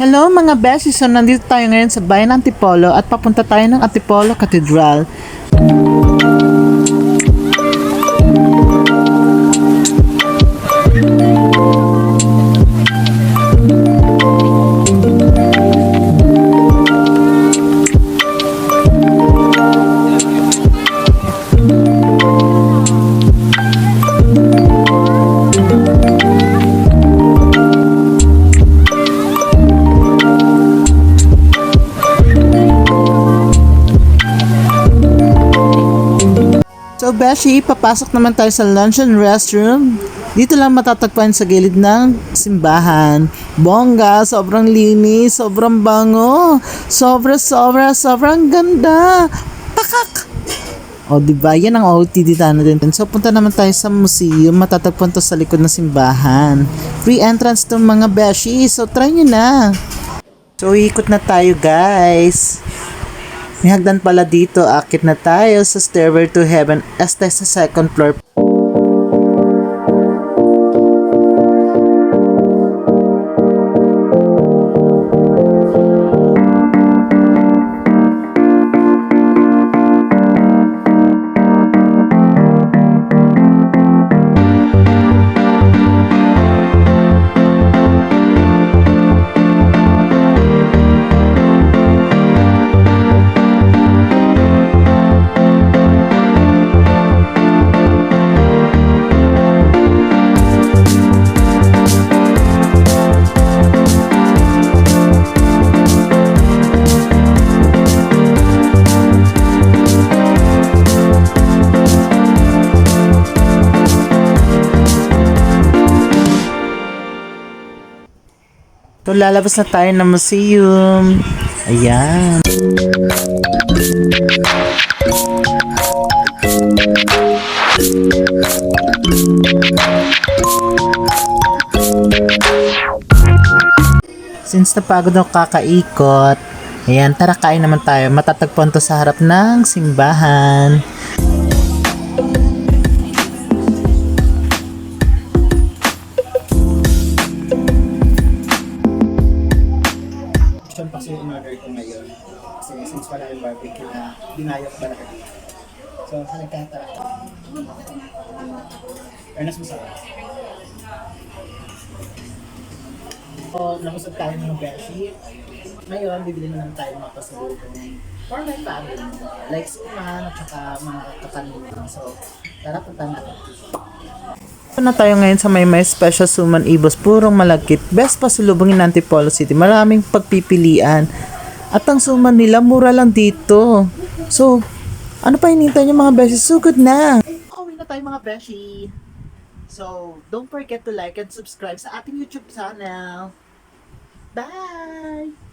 Hello mga beshi, so nandito tayo ngayon sa bayan ng Antipolo at papunta tayo ng Antipolo Cathedral. So beshi, papasok naman tayo sa lunch and restroom. Dito lang matatagpuan sa gilid ng simbahan. Bongga, sobrang linis, sobrang bango, sobrang ganda. Pakak! O diba, yan ang OOTD natin. So punta naman tayo sa museum, matatagpuan to sa likod ng simbahan. Free entrance to mga beshi, so try nyo na. So ikot na tayo guys. May hagdan pala dito, akit na tayo sa Stairway to Heaven. Este sa second floor. So, lalabas na tayo ng museum. Ayan. Since napagod ako kakaikot, ayan, tara kain naman tayo. Matatagpuan to sa harap ng simbahan. Kasi yung in-order ko ngayon. Kasi since wala yung barbecue na dinayok ba na dito. So, nagkatara. Ernest, masarap. So, nabusog tayo ng beshi. Ngayon, bibili na lang tayo mga pasalubong for my family. Like man at saka mga kakanin. So, tara punta natin. Na tayo ngayon sa may special suman ibos, purong malagkit, best pasulubong in Antipolo City, maraming pagpipilian at ang suman nila mura lang dito. So ano pa hinihintay nyo mga beshi? Sugod na! Uwi na tayo mga beshi. So don't forget to like and subscribe sa ating YouTube channel. Bye!